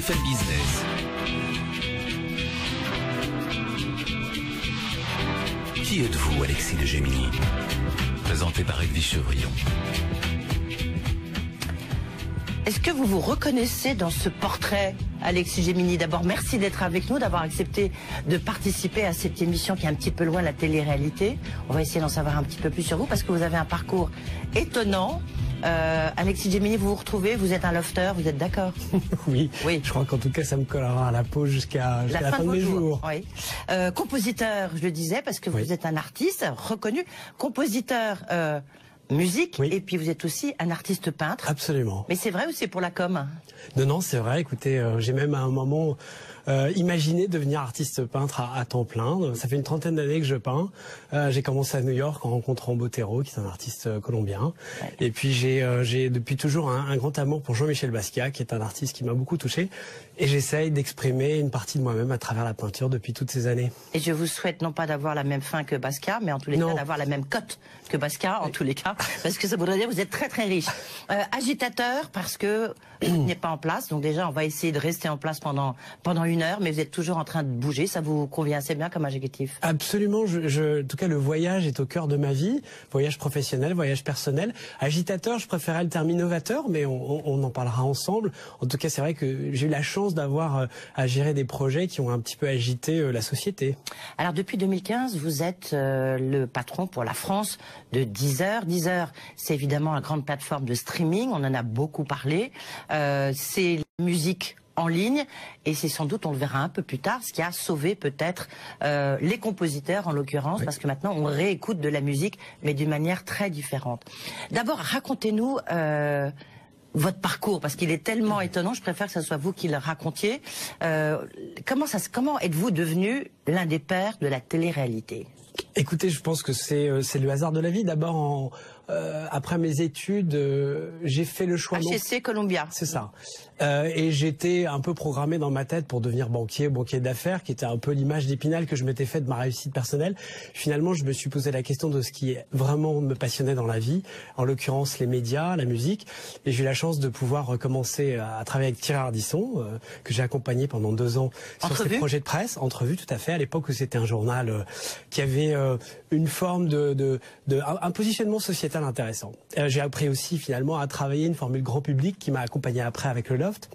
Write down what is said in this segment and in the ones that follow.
BFM Business. Qui êtes-vous, Alexis de Gemini? Présenté par Edwige Chevrillon. Est-ce que vous vous reconnaissez dans ce portrait, Alexis Gemini? D'abord, merci d'être avec nous, d'avoir accepté de participer à cette émission qui est un petit peu loin de la télé-réalité. On va essayer d'en savoir un petit peu plus sur vous parce que vous avez un parcours étonnant. Alexis Gemini, vous vous retrouvez, vous êtes un lofter, vous êtes d'accord? Oui, oui. Je crois qu'en tout cas ça me collera à la peau jusqu'à la fin de mes jours. Oui. Compositeur, je le disais, parce que vous êtes un artiste reconnu, compositeur musique, oui. Et puis vous êtes aussi un artiste peintre. Absolument. Mais c'est vrai ou c'est pour la com? Non, c'est vrai. Écoutez, j'ai même à un moment imaginé devenir artiste peintre à temps plein. Ça fait une trentaine d'années que je peins. J'ai commencé à New York en rencontrant Botero, qui est un artiste colombien. Ouais. Et puis j'ai depuis toujours un grand amour pour Jean-Michel Basquiat, qui est un artiste qui m'a beaucoup touché. Et j'essaye d'exprimer une partie de moi-même à travers la peinture depuis toutes ces années. Et je vous souhaite non pas d'avoir la même fin que Basquiat, mais en tous les cas d'avoir la même cote que Basquiat, en tous les cas, parce que ça voudrait dire que vous êtes très très riche. Agitateur, parce que vous n'êtes pas en place, donc déjà on va essayer de rester en place pendant une heure, mais vous êtes toujours en train de bouger, ça vous convient assez bien comme adjectif? Absolument, en tout cas le voyage est au cœur de ma vie, voyage professionnel, voyage personnel. Agitateur, je préférais le terme innovateur, mais on en parlera ensemble. En tout cas, c'est vrai que j'ai eu la chance d'avoir à gérer des projets qui ont un petit peu agité la société. Alors depuis 2015, vous êtes le patron pour la France de Deezer. Deezer, c'est évidemment la grande plateforme de streaming, on en a beaucoup parlé. C'est la musique en ligne et c'est sans doute, on le verra un peu plus tard, ce qui a sauvé peut-être les compositeurs en l'occurrence, oui. Parce que maintenant on réécoute de la musique mais d'une manière très différente. D'abord, racontez-nous votre parcours, parce qu'il est tellement étonnant, je préfère que ce soit vous qui le racontiez. Comment êtes-vous devenu l'un des pères de la télé-réalité? Écoutez, je pense que c'est le hasard de la vie. D'abord, après mes études, j'ai fait le choix... HEC Columbia. C'est ça. Et j'étais un peu programmé dans ma tête pour devenir banquier d'affaires, qui était un peu l'image d'Épinal que je m'étais faite de ma réussite personnelle. Finalement, je me suis posé la question de ce qui vraiment me passionnait dans la vie, en l'occurrence les médias, la musique. Et j'ai eu la chance de pouvoir recommencer à travailler avec Thierry Ardisson, que j'ai accompagné pendant 2 ans sur ses projets de presse. Entrevue, tout à fait, à l'époque où c'était un journal qui avait une forme un positionnement sociétal intéressant. J'ai appris aussi finalement à travailler une formule grand public qui m'a accompagné après avec le Loft.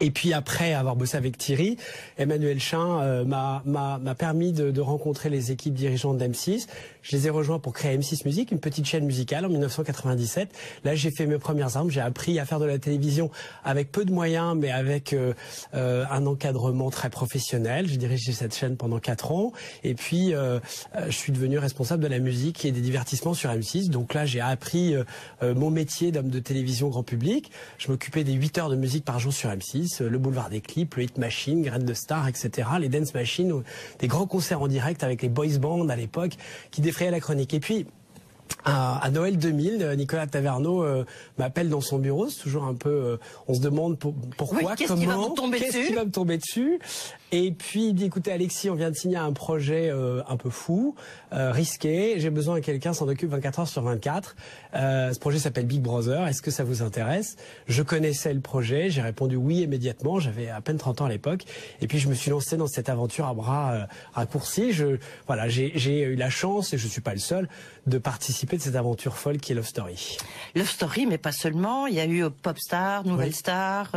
Et puis après avoir bossé avec Thierry, Emmanuel Chin m'a permis de rencontrer les équipes dirigeantes d'M6. Je les ai rejoints pour créer M6 Musique, une petite chaîne musicale en 1997. Là, j'ai fait mes premières armes. J'ai appris à faire de la télévision avec peu de moyens, mais avec un encadrement très professionnel. J'ai dirigé cette chaîne pendant 4 ans. Et puis, je suis devenu responsable de la musique et des divertissements sur M6. Donc là, j'ai appris mon métier d'homme de télévision grand public. Je m'occupais des 8 heures de musique par jour sur M6. Le boulevard des clips, le Hit Machine, Graines de Star, etc. Les Dance Machines, des grands concerts en direct avec les boys bands à l'époque qui défrayaient la chronique. Et puis, à Noël 2000, Nicolas Taverneau m'appelle dans son bureau. C'est toujours un peu... on se demande pourquoi, oui, qu'est-ce qui va me tomber dessus. Et puis il dit, écoutez Alexis, on vient de signer un projet un peu fou, risqué. J'ai besoin que quelqu'un s'en occupe 24 heures sur 24. Ce projet s'appelle Big Brother. Est-ce que ça vous intéresse? Je connaissais le projet. J'ai répondu oui immédiatement. J'avais à peine 30 ans à l'époque. Et puis je me suis lancé dans cette aventure à bras raccourcis. Voilà, j'ai eu la chance, et je suis pas le seul, de participer de cette aventure folle qui est Love Story. Love Story, mais pas seulement. Il y a eu Popstar, Nouvelle oui. Star.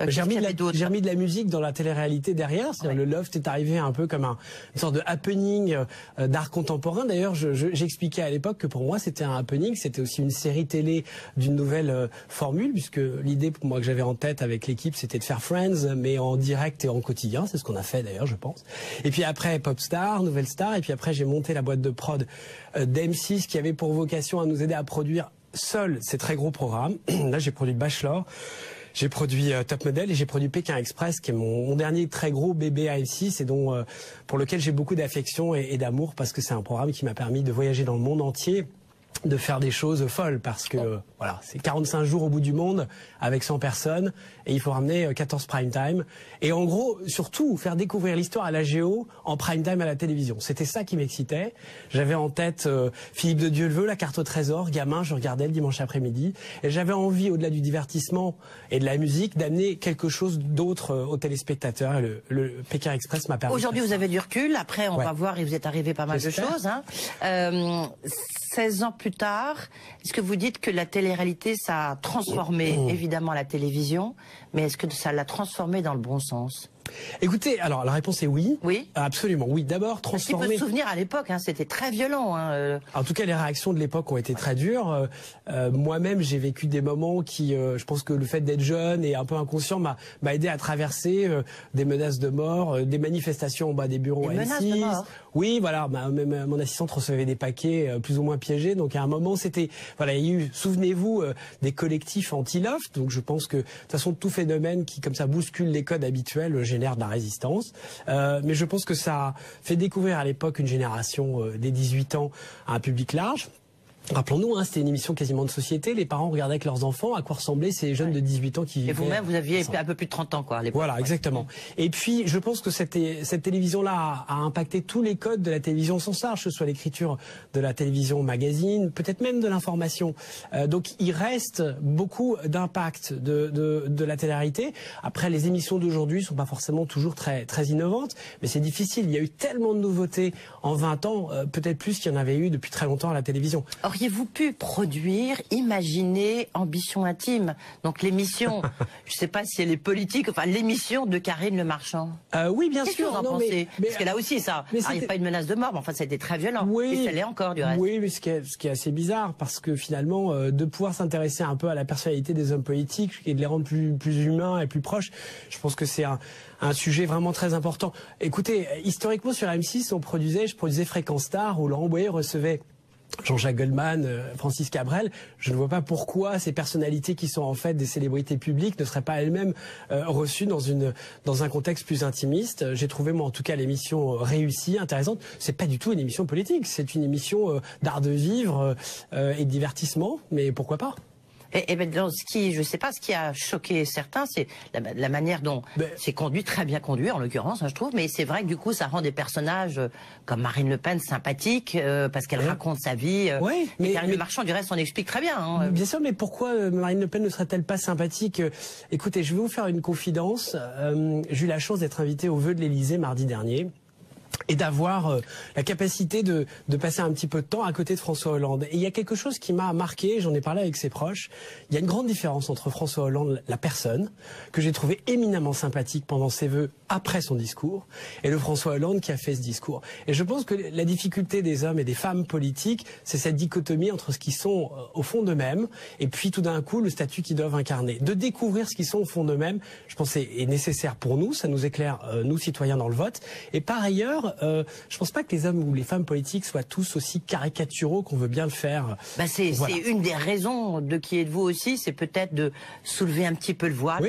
J'ai remis de la musique dans la télé-réalité derrière. Ouais. Le Loft est arrivé un peu comme une sorte de happening d'art contemporain. D'ailleurs, j'expliquais à l'époque que pour moi, c'était un happening. C'était aussi une série télé d'une nouvelle formule, puisque l'idée pour moi que j'avais en tête avec l'équipe, c'était de faire Friends, mais en direct et en quotidien. C'est ce qu'on a fait d'ailleurs, je pense. Et puis après, Popstar, Nouvelle Star. Et puis après, j'ai monté la boîte de prod d'M6 qui avait pour vocation à nous aider à produire seul ces très gros programmes. Là, j'ai produit Bachelor. J'ai produit Top Model et j'ai produit Pékin Express, qui est mon dernier très gros bébé à M6 et pour lequel j'ai beaucoup d'affection et d'amour, parce que c'est un programme qui m'a permis de voyager dans le monde entier de faire des choses folles parce que voilà, c'est 45 jours au bout du monde avec 100 personnes et il faut ramener 14 prime time et en gros surtout faire découvrir l'histoire à la Géo en prime time à la télévision. C'était ça qui m'excitait. J'avais en tête Philippe de Dieuleveux, La Carte au Trésor, gamin, je regardais le dimanche après-midi et j'avais envie au-delà du divertissement et de la musique d'amener quelque chose d'autre aux téléspectateurs et le Pékin Express m'a permis. Aujourd'hui vous avez du recul, après on va voir, il vous est arrivé pas mal de choses. 16 ans plus tard, est-ce que vous dites que la télé-réalité, ça a transformé évidemment la télévision, mais est-ce que ça l'a transformé dans le bon sens? Écoutez, alors la réponse est oui. Oui. Absolument, oui. D'abord, transformer... Il faut se souvenir à l'époque, c'était très violent. En tout cas, les réactions de l'époque ont été très dures. Moi-même, j'ai vécu des moments qui, je pense que le fait d'être jeune et un peu inconscient m'a aidé à traverser des menaces de mort, des manifestations en bas des bureaux à menaces de mort. Oui, voilà. Même mon assistante recevait des paquets plus ou moins piégés. Donc à un moment, c'était, voilà, il y a eu, souvenez-vous, des collectifs anti-loft. Donc je pense que de toute façon, tout phénomène qui comme ça bouscule les codes habituels génère de la résistance. Mais je pense que ça fait découvrir à l'époque une génération des 18 ans à un public large. Rappelons-nous, c'était une émission quasiment de société. Les parents regardaient avec leurs enfants à quoi ressemblaient ces jeunes de 18 ans qui vivaient. Et vous-même, vous aviez un peu plus de 30 ans, quoi, à l'époque. Voilà, exactement. Et puis, je pense que cette télévision-là a impacté tous les codes de la télévision sans large, que ce soit l'écriture de la télévision magazine, peut-être même de l'information. Donc, il reste beaucoup d'impact de la télé-réalité. Après, les émissions d'aujourd'hui sont pas forcément toujours très innovantes, mais c'est difficile. Il y a eu tellement de nouveautés en 20 ans, peut-être plus qu'il y en avait eu depuis très longtemps à la télévision. Auriez-vous pu produire, imaginer Ambition intime, donc l'émission, je ne sais pas si elle est politique, enfin l'émission de Karine Le Marchand? Oui, bien sûr. Qu'est-ce que vous en pensez? Parce que là aussi, ça, il n'y a pas une menace de mort, mais enfin, ça a été très violent. Oui, et ça l'est encore, du reste. Oui, mais ce qui est assez bizarre, parce que finalement, de pouvoir s'intéresser un peu à la personnalité des hommes politiques et de les rendre plus humains et plus proches, je pense que c'est un sujet vraiment très important. Écoutez, historiquement sur M6, je produisais Fréquence Star, où Laurent Boyer recevait Jean-Jacques Goldman, Francis Cabrel. Je ne vois pas pourquoi ces personnalités qui sont en fait des célébrités publiques ne seraient pas elles-mêmes reçues dans un contexte plus intimiste. J'ai trouvé moi en tout cas l'émission réussie, intéressante. C'est pas du tout une émission politique, c'est une émission d'art de vivre et de divertissement, mais pourquoi pas? Et ben, je sais pas, ce qui a choqué certains, c'est la manière dont c'est conduit, très bien conduit en l'occurrence, je trouve, mais c'est vrai que du coup ça rend des personnages comme Marine Le Pen sympathiques, parce qu'elle raconte sa vie. Et Karine Le Marchand, du reste, on explique très bien. Bien sûr, mais pourquoi Marine Le Pen ne serait-elle pas sympathique? Écoutez, je vais vous faire une confidence. J'ai eu la chance d'être invité aux vœux de l'Élysée mardi dernier. Et d'avoir la capacité de passer un petit peu de temps à côté de François Hollande. Et il y a quelque chose qui m'a marqué, j'en ai parlé avec ses proches, il y a une grande différence entre François Hollande, la personne, que j'ai trouvé éminemment sympathique pendant ses vœux après son discours, et le François Hollande qui a fait ce discours. Et je pense que la difficulté des hommes et des femmes politiques, c'est cette dichotomie entre ce qu'ils sont au fond d'eux-mêmes, et puis tout d'un coup le statut qu'ils doivent incarner. De découvrir ce qu'ils sont au fond d'eux-mêmes, je pense est nécessaire pour nous, ça nous éclaire, nous citoyens dans le vote, et par ailleurs, je pense pas que les hommes ou les femmes politiques soient tous aussi caricaturaux qu'on veut bien le faire. C'est une des raisons de qui êtes-vous aussi, c'est peut-être de soulever un petit peu le voile,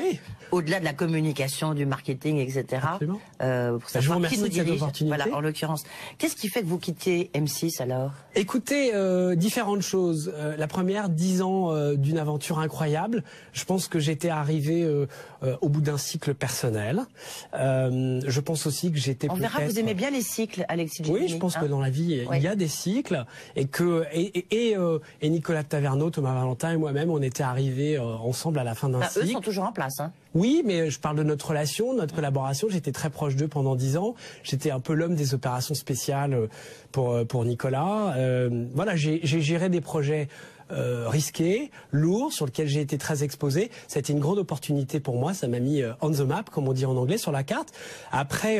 au-delà de la communication, du marketing, etc. Pour savoir je vous remercie qui nous dirige. de cette opportunité. Voilà, en l'occurrence. Qu'est-ce qui fait que vous quittez M6 alors? Écoutez, différentes choses. La première, 10 ans d'une aventure incroyable. Je pense que j'étais arrivé au bout d'un cycle personnel. Je pense aussi que j'étais peut-être... On verra, vous aimez bien les cycles, Alexis Gemini. Oui, je pense que dans la vie, il y a des cycles et que et Nicolas Taverneau, Thomas Valentin et moi-même, on était arrivés ensemble à la fin d'un cycle. Eux sont toujours en place, hein. Oui, mais je parle de notre relation, notre collaboration. J'étais très proche d'eux pendant 10 ans. J'étais un peu l'homme des opérations spéciales pour Nicolas. Voilà, j'ai géré des projets risqués, lourds, sur lesquels j'ai été très exposé. Ça a été une grande opportunité pour moi. Ça m'a mis on the map, comme on dit en anglais, sur la carte. Après...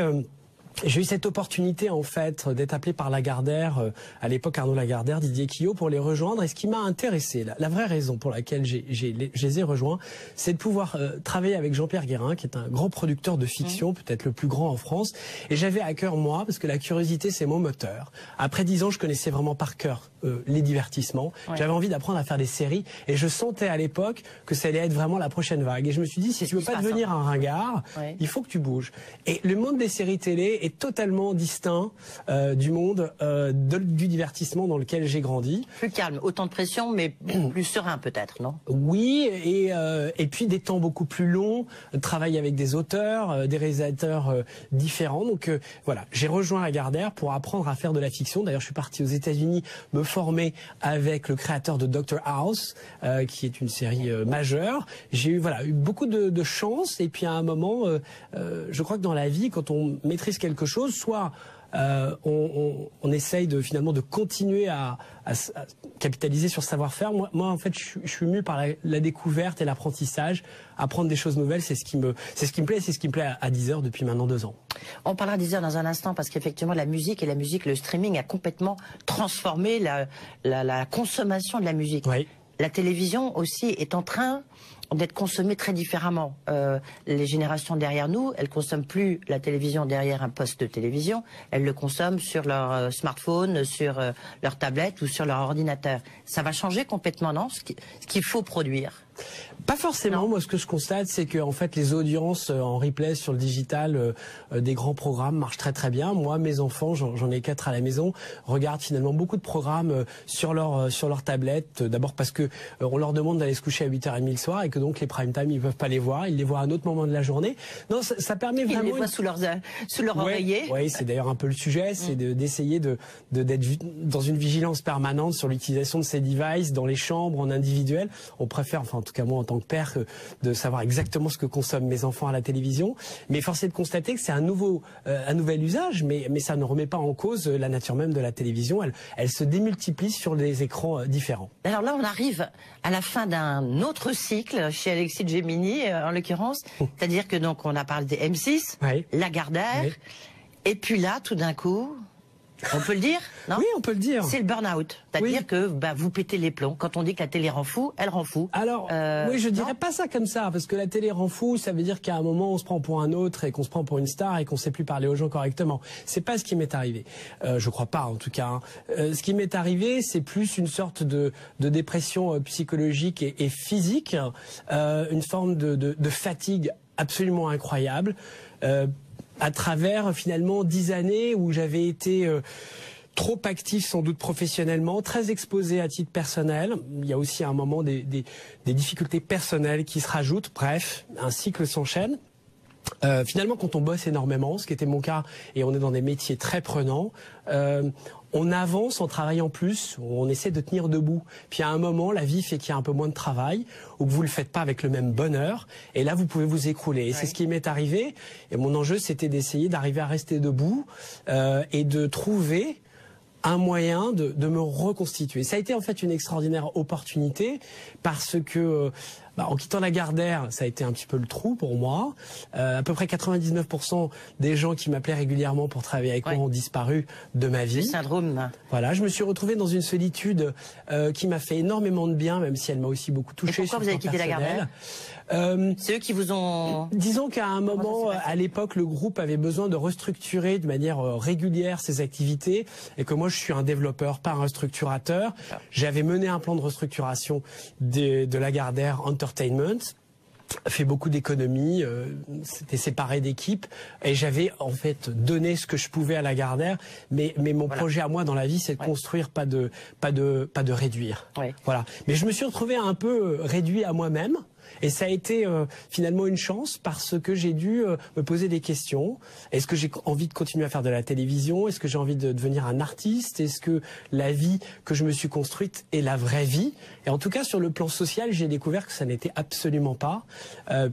j'ai eu cette opportunité en fait d'être appelé par Lagardère, à l'époque Arnaud Lagardère, Didier Quillot, pour les rejoindre. Et ce qui m'a intéressé, la vraie raison pour laquelle je les ai rejoints, c'est de pouvoir travailler avec Jean-Pierre Guérin, qui est un grand producteur de fiction, peut-être le plus grand en France. Et j'avais à cœur, moi, parce que la curiosité c'est mon moteur. Après 10 ans, je connaissais vraiment par cœur les divertissements. J'avais envie d'apprendre à faire des séries. Et je sentais à l'époque que ça allait être vraiment la prochaine vague. Et je me suis dit, si tu veux pas devenir un ringard, il faut que tu bouges. Et le monde des séries télé est totalement distinct du monde du divertissement dans lequel j'ai grandi. Plus calme, autant de pression, mais plus serein peut-être, non? Oui, et puis des temps beaucoup plus longs, travailler avec des auteurs, des réalisateurs différents. Donc voilà, j'ai rejoint Lagardère pour apprendre à faire de la fiction. D'ailleurs, je suis parti aux États-Unis me former avec le créateur de Dr House, qui est une série majeure. J'ai eu beaucoup de chance, et puis à un moment, je crois que dans la vie, quand on maîtrise quelque chose, soit on essaye finalement de continuer à capitaliser sur savoir-faire. Moi, en fait, je suis mu par la découverte et l'apprentissage. Apprendre des choses nouvelles, c'est ce qui me plaît, c'est ce qui me plaît à Deezer depuis maintenant 2 ans. On parlera de Deezer dans un instant, parce qu'effectivement, la musique, le streaming a complètement transformé la consommation de la musique. Oui. La télévision aussi est en train d'être consommée très différemment. Les générations derrière nous, elles consomment plus la télévision derrière un poste de télévision, elles le consomment sur leur smartphone, sur leur tablette ou sur leur ordinateur. Ça va changer complètement, non, ce qu'il faut produire? Pas forcément. Non. Moi, ce que je constate, c'est que en fait, les audiences en replay sur le digital des grands programmes marchent très très bien. Moi, mes enfants, j'en ai 4 à la maison, regardent finalement beaucoup de programmes sur leur tablette. D'abord parce que on leur demande d'aller se coucher à 8h30 le soir, et que donc les prime time, ils peuvent pas les voir. Ils les voient à un autre moment de la journée. Non, ça permet vraiment. Ils les voient sous leur oreiller. Oui, c'est d'ailleurs un peu le sujet, c'est d'essayer d'être dans une vigilance permanente sur l'utilisation de ces devices dans les chambres, en individuel. On préfère, enfin en tout cas moi en tant que père, de savoir exactement ce que consomment mes enfants à la télévision. Mais force est de constater que c'est un nouvel usage, mais ça ne remet pas en cause la nature même de la télévision. Elle se démultiplie sur des écrans différents. Alors là, on arrive à la fin d'un autre cycle chez Alexis de Gemini, en l'occurrence. C'est-à-dire que donc on a parlé des M6, Oui. Lagardère, Oui. et puis là, tout d'un coup, on peut le dire, non? Oui, on peut le dire. C'est le burn-out. C'est-à-dire Oui. que vous pétez les plombs. Quand on dit que la télé rend fou, elle rend fou. Alors, oui, je dirais non pas ça comme ça, parce que la télé rend fou, ça veut dire qu'à un moment, on se prend pour un autre et qu'on se prend pour une star et qu'on sait plus parler aux gens correctement. C'est pas ce qui m'est arrivé. Je crois pas, en tout cas. Hein. Ce qui m'est arrivé, c'est plus une sorte de dépression psychologique et physique, une forme de fatigue absolument incroyable, à travers finalement 10 années où j'avais été trop actif sans doute professionnellement, très exposé à titre personnel. Il y a aussi à un moment des difficultés personnelles qui se rajoutent. Bref, un cycle s'enchaîne. Finalement, quand on bosse énormément, ce qui était mon cas, et on est dans des métiers très prenants, on avance en travaillant plus, on essaie de tenir debout. Puis à un moment, la vie fait qu'il y a un peu moins de travail, ou que vous le faites pas avec le même bonheur, et là vous pouvez vous écrouler. Et c'est ce qui m'est arrivé, et mon enjeu c'était d'essayer d'arriver à rester debout, et de trouver un moyen de me reconstituer. Ça a été en fait une extraordinaire opportunité, parce que en quittant Lagardère, ça a été un petit peu le trou pour moi. À peu près 99% des gens qui m'appelaient régulièrement pour travailler avec moi ont disparu de ma vie. Le syndrome. Voilà, je me suis retrouvé dans une solitude qui m'a fait énormément de bien, même si elle m'a aussi beaucoup touché. Et pourquoi vous avez quitté Lagardère? C'est eux qui vous ont... Disons qu'à un moment, à l'époque, le groupe avait besoin de restructurer de manière régulière ses activités, et que moi je suis un développeur, pas un restructurateur. J'avais mené un plan de restructuration de Lagardère Entertainment, fait beaucoup d'économies, c'était séparé d'équipes, et j'avais en fait donné ce que je pouvais à Lagardère, mais mon projet à moi dans la vie, c'est de construire, pas de réduire. Voilà. Mais je me suis retrouvé un peu réduit à moi-même. Et ça a été finalement une chance, parce que j'ai dû me poser des questions. Est-ce que j'ai envie de continuer à faire de la télévision? Est-ce que j'ai envie de devenir un artiste? Est-ce que la vie que je me suis construite est la vraie vie? Et en tout cas, sur le plan social, j'ai découvert que ça n'était absolument pas,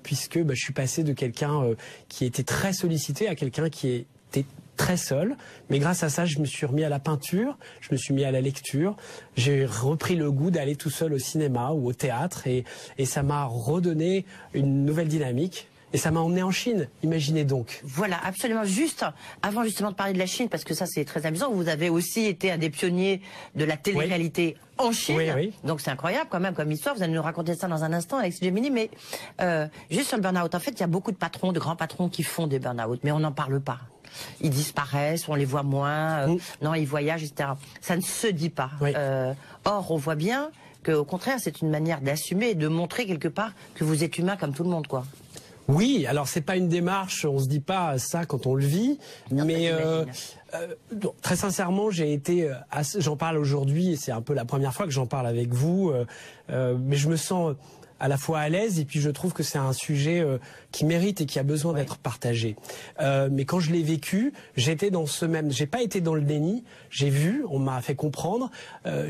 puisque je suis passé de quelqu'un qui était très sollicité à quelqu'un qui était très seul, mais grâce à ça, je me suis remis à la peinture, je me suis mis à la lecture, j'ai repris le goût d'aller tout seul au cinéma ou au théâtre, et ça m'a redonné une nouvelle dynamique. Et ça m'a emmené en Chine, imaginez donc. Voilà, absolument. Juste, avant justement de parler de la Chine, parce que ça c'est très amusant, vous avez aussi été un des pionniers de la télé-réalité en Chine. Oui. Donc c'est incroyable quand même comme histoire, vous allez nous raconter ça dans un instant, Alexis Gemini, mais juste sur le burn-out, en fait, il y a beaucoup de patrons, de grands patrons qui font des burn-out, mais on n'en parle pas. Ils disparaissent, on les voit moins, non, ils voyagent, etc. Ça ne se dit pas. Or, on voit bien qu'au contraire, c'est une manière d'assumer et de montrer quelque part que vous êtes humain comme tout le monde, quoi. Oui, alors c'est pas une démarche, on se dit pas ça quand on le vit, Non, mais très sincèrement, j'en parle aujourd'hui et c'est un peu la première fois que j'en parle avec vous, mais je me sens à la fois à l'aise et puis je trouve que c'est un sujet qui mérite et qui a besoin d'être partagé. Mais quand je l'ai vécu, j'étais dans j'ai pas été dans le déni, j'ai vu, on m'a fait comprendre,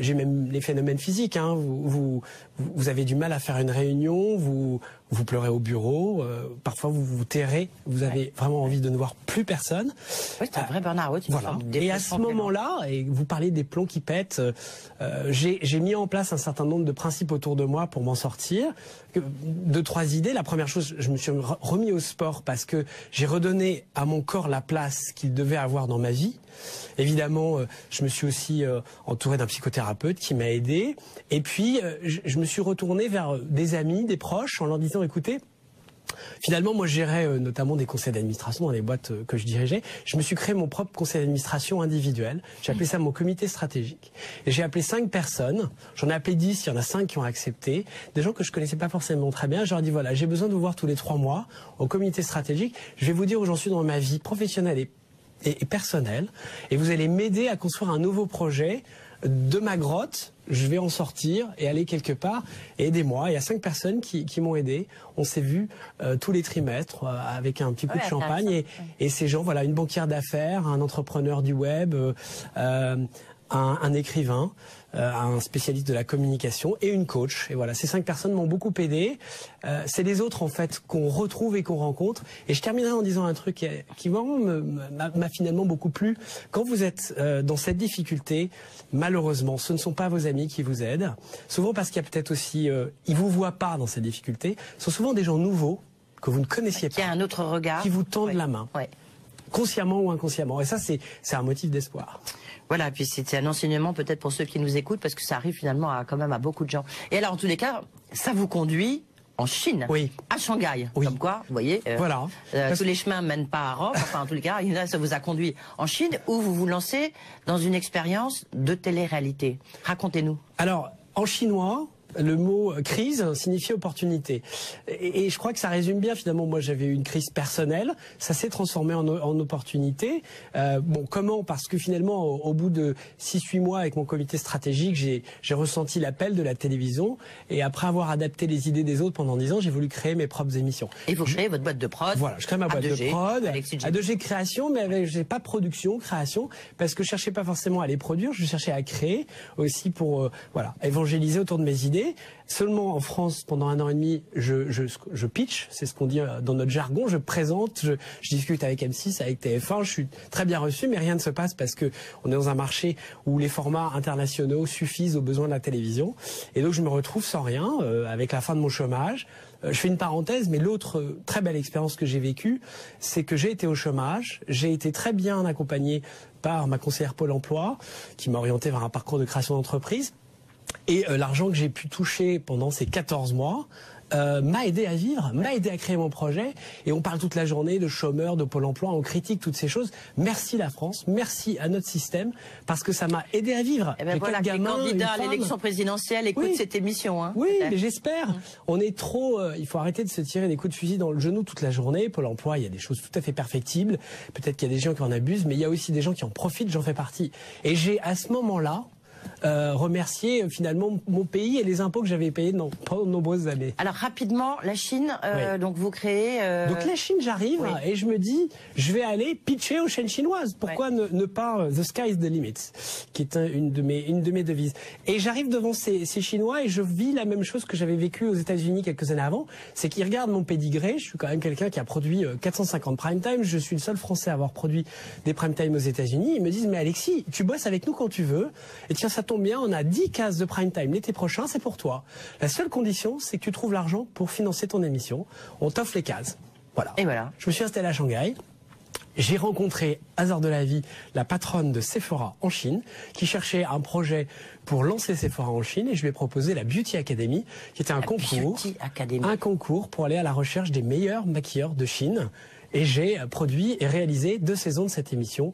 j'ai même les phénomènes physiques, hein, vous avez du mal à faire une réunion, vous pleurez au bureau, parfois vous vous tairez, vous avez vraiment envie de ne voir plus personne. Oui, c'est un vrai burn-out. Voilà. Et à ce moment-là, et vous parlez des plombs qui pètent, j'ai mis en place un certain nombre de principes autour de moi pour m'en sortir. 2-3 idées. La première chose, je me suis remis au sport parce que j'ai redonné à mon corps la place qu'il devait avoir dans ma vie. Évidemment, je me suis aussi entouré d'un psychothérapeute qui m'a aidé. Et puis, je me suis retourné vers des amis, des proches, en leur disant, écoutez, finalement, moi, je gérais notamment des conseils d'administration dans les boîtes que je dirigeais. Je me suis créé mon propre conseil d'administration individuel. J'ai appelé ça mon comité stratégique. Et j'ai appelé 5 personnes. J'en ai appelé 10. Il y en a 5 qui ont accepté. Des gens que je connaissais pas forcément très bien. Je leur ai dit, voilà, j'ai besoin de vous voir tous les 3 mois au comité stratégique. Je vais vous dire où j'en suis dans ma vie professionnelle et personnelle. Et vous allez m'aider à construire un nouveau projet de ma grotte. Je vais en sortir et aller quelque part. Et aidez-moi. Il y a 5 personnes qui m'ont aidé. On s'est vus tous les trimestres avec un petit coup de champagne. Et ces gens, voilà, une banquière d'affaires, un entrepreneur du web, un écrivain, un spécialiste de la communication et une coach. Et voilà, ces 5 personnes m'ont beaucoup aidé. C'est les autres en fait qu'on retrouve et qu'on rencontre. Et je terminerai en disant un truc qui vraiment m'a finalement beaucoup plu. Quand vous êtes dans cette difficulté, malheureusement, ce ne sont pas vos amis qui vous aident. Souvent parce qu'il y a peut-être aussi, ils vous voient pas dans cette difficulté. Ce sont souvent des gens nouveaux que vous ne connaissiez pas, qui a un autre regard, qui vous tendent la main, consciemment ou inconsciemment. Et ça, c'est un motif d'espoir. Voilà, puis c'était un enseignement peut-être pour ceux qui nous écoutent, parce que ça arrive finalement quand même à beaucoup de gens. Et alors, en tous les cas, ça vous conduit en Chine, à Shanghai. Comme quoi, vous voyez, voilà. Tous les chemins mènent pas à Rome. Enfin, en tous les cas, ça vous a conduit en Chine, où vous vous lancez dans une expérience de télé-réalité. Racontez-nous. Alors, en chinois, le mot crise signifie opportunité. Et je crois que ça résume bien, finalement, moi j'avais eu une crise personnelle, ça s'est transformé en opportunité. Bon, comment? Parce que finalement, au bout de 6-8 mois avec mon comité stratégique, j'ai ressenti l'appel de la télévision. Et après avoir adapté les idées des autres pendant 10 ans, j'ai voulu créer mes propres émissions. Et vous créez votre boîte de prod? Voilà, je crée ma boîte de prod, A2G création, mais j'ai pas production, création, parce que je cherchais pas forcément à les produire, je cherchais à créer aussi pour voilà, évangéliser autour de mes idées. Seulement en France, pendant 1 an et demi, je pitch, c'est ce qu'on dit dans notre jargon, je présente, je discute avec M6, avec TF1, je suis très bien reçu, mais rien ne se passe parce que on est dans un marché où les formats internationaux suffisent aux besoins de la télévision. Et donc je me retrouve sans rien, avec la fin de mon chômage. Je fais une parenthèse, mais l'autre très belle expérience que j'ai vécue, c'est que j'ai été au chômage, j'ai été très bien accompagné par ma conseillère Pôle emploi, qui m'a orienté vers un parcours de création d'entreprise. Et l'argent que j'ai pu toucher pendant ces 14 mois m'a aidé à vivre, m'a aidé à créer mon projet. Et on parle toute la journée de chômeurs, de Pôle emploi, on critique toutes ces choses. Merci la France, merci à notre système, parce que ça m'a aidé à vivre. Et ben voilà, les candidats à l'élection présidentielle écoutent cette émission. Hein, oui, mais j'espère. On est trop... il faut arrêter de se tirer des coups de fusil dans le genou toute la journée. Pôle emploi, il y a des choses tout à fait perfectibles. Peut-être qu'il y a des gens qui en abusent, mais il y a aussi des gens qui en profitent, j'en fais partie. Et j'ai, à ce moment-là, remercier finalement mon pays et les impôts que j'avais payés pendant de nombreuses années. Alors rapidement, la Chine, donc vous créez... Donc la Chine, j'arrive et je me dis, je vais aller pitcher aux chaînes chinoises. Pourquoi ne pas The Sky is the limit, qui est une de mes devises. Et j'arrive devant ces Chinois et je vis la même chose que j'avais vécu aux États-Unis quelques années avant. C'est qu'ils regardent mon pédigré. Je suis quand même quelqu'un qui a produit 450 prime time. Je suis le seul Français à avoir produit des prime time aux États-Unis. Ils me disent, mais Alexis, tu bosses avec nous quand tu veux. Et tiens, ça tombe bien, on a 10 cases de prime time l'été prochain, c'est pour toi. La seule condition, c'est que tu trouves l'argent pour financer ton émission. On t'offre les cases. Voilà. Et voilà. Je me suis installé à Shanghai. J'ai rencontré, hasard de la vie, la patronne de Sephora en Chine, qui cherchait un projet pour lancer Sephora en Chine, et je lui ai proposé la Beauty Academy, qui était un concours pour aller à la recherche des meilleurs maquilleurs de Chine. Et j'ai produit et réalisé 2 saisons de cette émission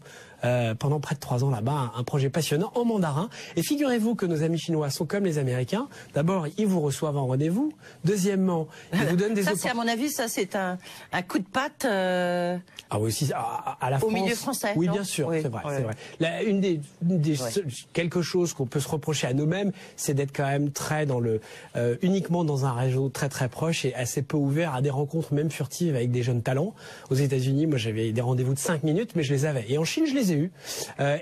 pendant près de 3 ans là-bas, un projet passionnant en mandarin. Et figurez-vous que nos amis chinois sont comme les Américains. D'abord, ils vous reçoivent en rendez-vous. Deuxièmement, ils vous donnent des ça, c'est à mon avis, ça c'est un coup de patte ah oui, aussi à la France. au milieu français. Oui, non bien sûr, oui, c'est vrai. ouais. C'est vrai. Une des quelque chose qu'on peut se reprocher à nous-mêmes, c'est d'être quand même très dans le uniquement dans un réseau très très proche et assez peu ouvert à des rencontres même furtives avec des jeunes talents. Aux États-Unis, moi j'avais des rendez-vous de 5 minutes, mais je les avais. Et en Chine, je les ai eus.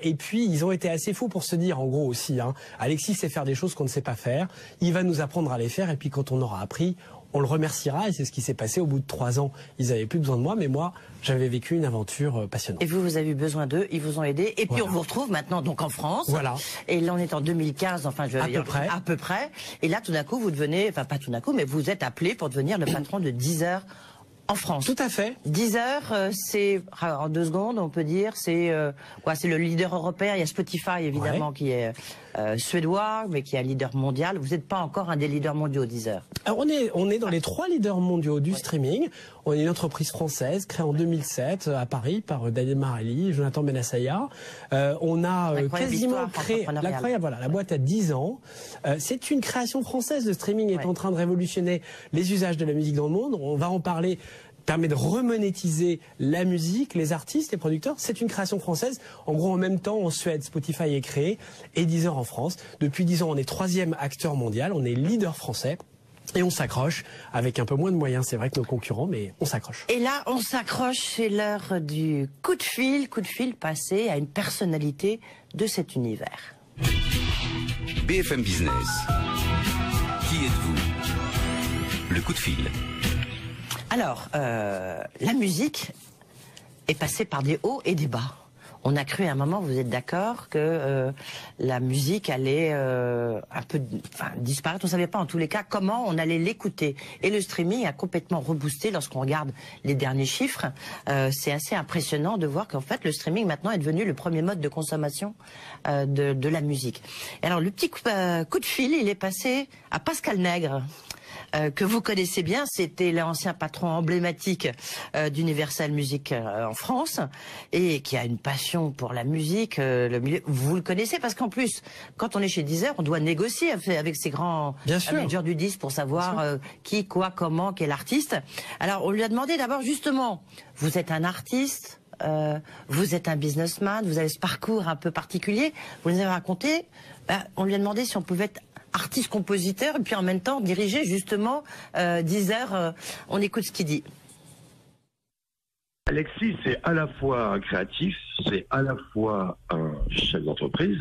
Et puis ils ont été assez fous pour se dire, en gros aussi, Alexis sait faire des choses qu'on ne sait pas faire. Il va nous apprendre à les faire. Et puis quand on aura appris, on le remerciera. Et c'est ce qui s'est passé. Au bout de 3 ans, ils avaient plus besoin de moi, mais moi, j'avais vécu une aventure passionnante. Et vous avez eu besoin d'eux, ils vous ont aidé. Et puis on vous retrouve maintenant donc en France. Voilà. Et là on est en 2015, enfin je veux dire à peu près. Et là tout d'un coup vous devenez, enfin pas tout d'un coup, mais vous êtes appelé pour devenir le patron de Deezer en France. Tout à fait. Deezer, c'est en 2 secondes, on peut dire, c'est c'est le leader européen. Il y a Spotify évidemment qui est suédois, mais qui est un leader mondial. Vous n'êtes pas encore un des leaders mondiaux, Deezer. Alors on est dans les 3 leaders mondiaux du streaming. On est une entreprise française créée en 2007 à Paris par Daniel Marelli, Jonathan Benassaya. On a quasiment créé l'incroyable. Voilà, la boîte a 10 ans. C'est une création française. Le streaming est en train de révolutionner les usages de la musique dans le monde. On va en parler. Permet de remonétiser la musique, les artistes, les producteurs. C'est une création française. En gros, en même temps, en Suède, Spotify est créé et Deezer en France. Depuis 10 ans, on est 3e acteur mondial. On est leader français. Et on s'accroche avec un peu moins de moyens, c'est vrai que nos concurrents, mais on s'accroche. Et là, on s'accroche, c'est l'heure du coup de fil passé à une personnalité de cet univers. BFM Business. Qui êtes-vous? Le coup de fil. Alors, la musique est passée par des hauts et des bas. On a cru à un moment, vous êtes d'accord, que la musique allait un peu disparaître. On ne savait pas en tous les cas comment on allait l'écouter. Et le streaming a complètement reboosté lorsqu'on regarde les derniers chiffres. C'est assez impressionnant de voir qu'en fait le streaming maintenant est devenu le premier mode de consommation de la musique. Et alors le petit coup de fil, il est passé à Pascal Nègre. Que vous connaissez bien, c'était l'ancien patron emblématique d'Universal Music en France et qui a une passion pour la musique. Le milieu, vous le connaissez parce qu'en plus, quand on est chez Deezer, on doit négocier avec ces grands managers du disque pour savoir qui, quoi, comment, quel artiste. Alors, on lui a demandé d'abord justement, vous êtes un artiste, vous êtes un businessman, vous avez ce parcours un peu particulier, vous nous avez raconté, on lui a demandé si on pouvait être artiste-compositeur et puis en même temps diriger justement Deezer. On écoute ce qu'il dit. Alexis, c'est à la fois un créatif, c'est à la fois un chef d'entreprise,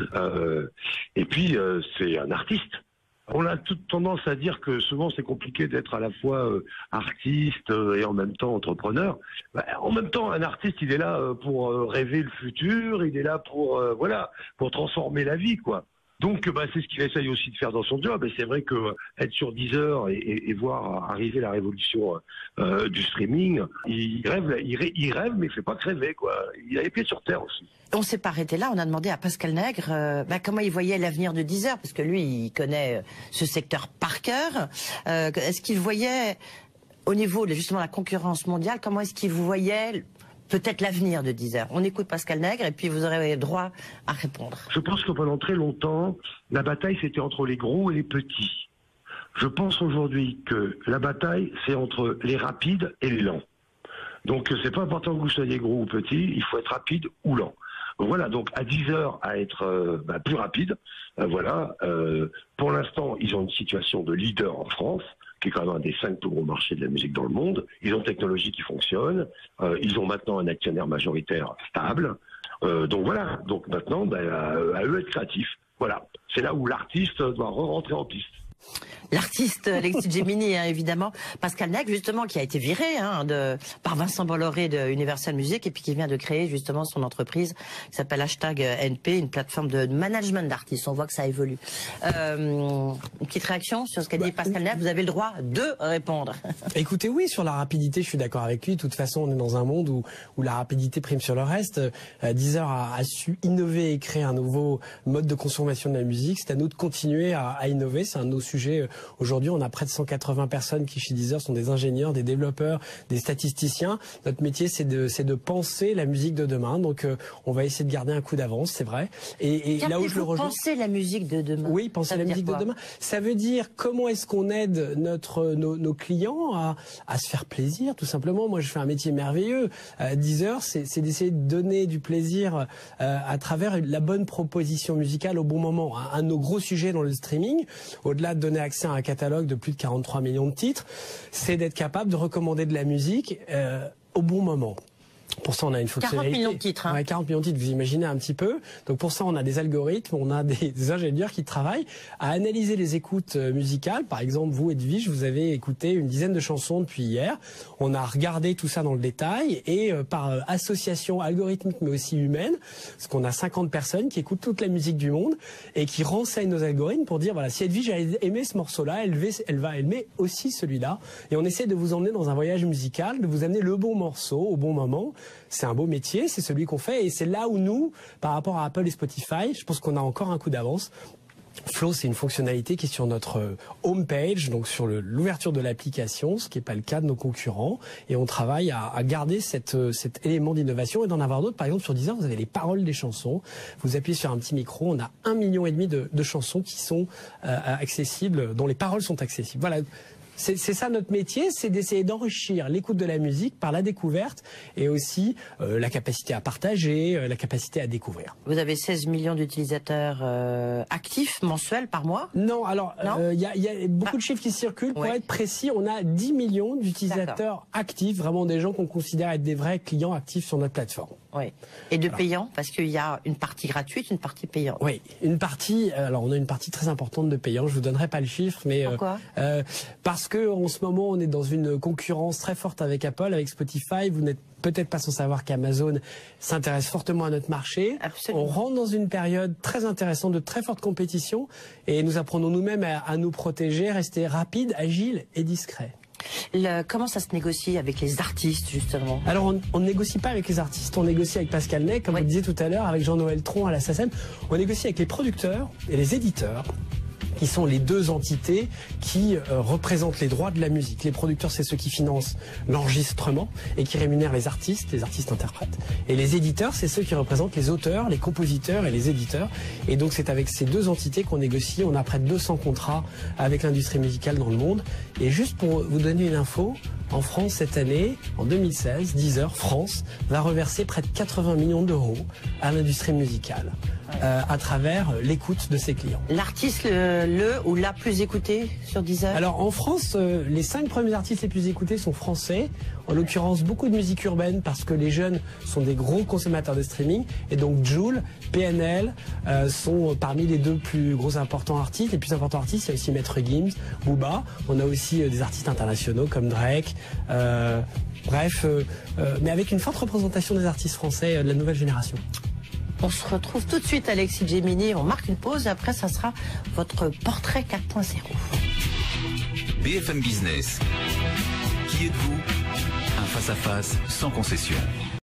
et puis c'est un artiste. On a toute tendance à dire que souvent c'est compliqué d'être à la fois artiste et en même temps entrepreneur. En même temps, un artiste, il est là pour rêver le futur, il est là pour pour transformer la vie, quoi. Donc, c'est ce qu'il essaye aussi de faire dans son job. Et c'est vrai que être sur Deezer et voir arriver la révolution du streaming, il rêve, mais il fait pas que rêver, quoi. Il a les pieds sur terre aussi. On s'est pas arrêté là. On a demandé à Pascal Nègre comment il voyait l'avenir de Deezer, parce que lui, il connaît ce secteur par cœur. Est-ce qu'il voyait, au niveau de justement la concurrence mondiale, comment est-ce qu'il vous voyait peut-être l'avenir de Deezer? On écoute Pascal Nègre et puis vous aurez droit à répondre. Je pense que pendant très longtemps, la bataille c'était entre les gros et les petits. Je pense aujourd'hui que la bataille c'est entre les rapides et les lents. Donc c'est pas important que vous soyez gros ou petit, il faut être rapide ou lent. Voilà, donc à Deezer à être plus rapide. Pour l'instant, ils ont une situation de leader en France, qui est quand même un des 5 plus gros marchés de la musique dans le monde. Ils ont une technologie qui fonctionne. Ils ont maintenant un actionnaire majoritaire stable. Donc voilà. Donc maintenant, à eux être créatifs. Voilà. C'est là où l'artiste doit rentrer en piste. L'artiste Alexis Gemini, évidemment. Pascal Nègre, justement, qui a été viré par Vincent Bolloré de Universal Music et puis qui vient de créer justement son entreprise qui s'appelle #NP, une plateforme de management d'artistes. On voit que ça évolue. Une petite réaction sur ce qu'a dit Pascal Nègre. Vous avez le droit de répondre. Écoutez, oui, sur la rapidité, je suis d'accord avec lui. De toute façon, on est dans un monde où la rapidité prime sur le reste. Deezer a su innover et créer un nouveau mode de consommation de la musique. C'est à nous de continuer à innover. C'est un de nos sujet. Aujourd'hui, on a près de 180 personnes qui, chez Deezer, sont des ingénieurs, des développeurs, des statisticiens. Notre métier, c'est de penser la musique de demain. Donc, on va essayer de garder un coup d'avance, c'est vrai. Et là où je le rejoins... Penser la musique de demain. Oui, penser la musique de demain. Ça veut dire comment est-ce qu'on aide nos clients à se faire plaisir, tout simplement. Moi, je fais un métier merveilleux. Deezer, c'est d'essayer de donner du plaisir à travers la bonne proposition musicale au bon moment. Un de nos gros sujets dans le streaming, au-delà de donner accès à un catalogue de plus de 43 millions de titres, c'est d'être capable de recommander de la musique au bon moment. Pour ça, on a une fonctionnalité. 40 millions de titres. Hein. Ouais, 40 millions de titres, vous imaginez un petit peu. Donc pour ça, on a des algorithmes, on a des ingénieurs qui travaillent à analyser les écoutes musicales. Par exemple, vous, Edwige, vous avez écouté une dizaine de chansons depuis hier. On a regardé tout ça dans le détail et par association algorithmique mais aussi humaine, parce qu'on a 50 personnes qui écoutent toute la musique du monde et qui renseignent nos algorithmes pour dire, voilà, si Edwige a aimé ce morceau-là, elle va aimer aussi celui-là. Et on essaie de vous emmener dans un voyage musical, de vous amener le bon morceau au bon moment. C'est un beau métier, c'est celui qu'on fait et c'est là où nous, par rapport à Apple et Spotify, je pense qu'on a encore un coup d'avance. Flow, c'est une fonctionnalité qui est sur notre home page, donc sur l'ouverture de l'application, ce qui n'est pas le cas de nos concurrents. Et on travaille à garder cet élément d'innovation et d'en avoir d'autres. Par exemple, sur Deezer, vous avez les paroles des chansons. Vous appuyez sur un petit micro, on a 1,5 million de chansons qui sont accessibles, dont les paroles sont accessibles. Voilà. C'est ça notre métier, c'est d'essayer d'enrichir l'écoute de la musique par la découverte et aussi la capacité à partager, la capacité à découvrir. Vous avez 16 millions d'utilisateurs actifs mensuels par mois? Non, alors il y a beaucoup de chiffres qui circulent. Pour être précis, on a 10 millions d'utilisateurs actifs, vraiment des gens qu'on considère être des vrais clients actifs sur notre plateforme. Oui. Et de payants, parce qu'il y a une partie gratuite, une partie payante. Oui, une partie. Alors on a une partie très importante de payants. Je vous donnerai pas le chiffre, mais pourquoi parce que en ce moment on est dans une concurrence très forte avec Apple, avec Spotify. Vous n'êtes peut-être pas sans savoir qu'Amazon s'intéresse fortement à notre marché. Absolument. On rentre dans une période très intéressante de très forte compétition et nous apprenons nous-mêmes à nous protéger, rester rapide, agile et discret. Comment ça se négocie avec les artistes, justement? Alors, on ne négocie pas avec les artistes, on négocie avec Pascal Ney, comme vous le disiez tout à l'heure, avec Jean-Noël Tron à la SACEM. On négocie avec les producteurs et les éditeurs, qui sont les deux entités qui représentent les droits de la musique. Les producteurs, c'est ceux qui financent l'enregistrement et qui rémunèrent les artistes interprètes. Et les éditeurs, c'est ceux qui représentent les auteurs, les compositeurs et les éditeurs. Et donc, c'est avec ces deux entités qu'on négocie. On a près de 200 contrats avec l'industrie musicale dans le monde. Et juste pour vous donner une info, en France, cette année, en 2016, Deezer France va reverser près de 80 millions d'euros à l'industrie musicale à travers l'écoute de ses clients. L'artiste le ou la plus écouté sur Deezer? Alors en France, les 5 premiers artistes les plus écoutés sont français. En l'occurrence, beaucoup de musique urbaine parce que les jeunes sont des gros consommateurs de streaming. Et donc Jul, PNL sont parmi les 2 plus gros importants artistes. Les plus importants artistes, il y a aussi Maître Gims, Booba. On a aussi des artistes internationaux comme Drake. Bref, mais avec une forte représentation des artistes français de la nouvelle génération. On se retrouve tout de suite, Alexis Gemini. On marque une pause et après, ça sera votre portrait 4.0. BFM Business. Qui êtes-vous? Un face-à-face sans concession.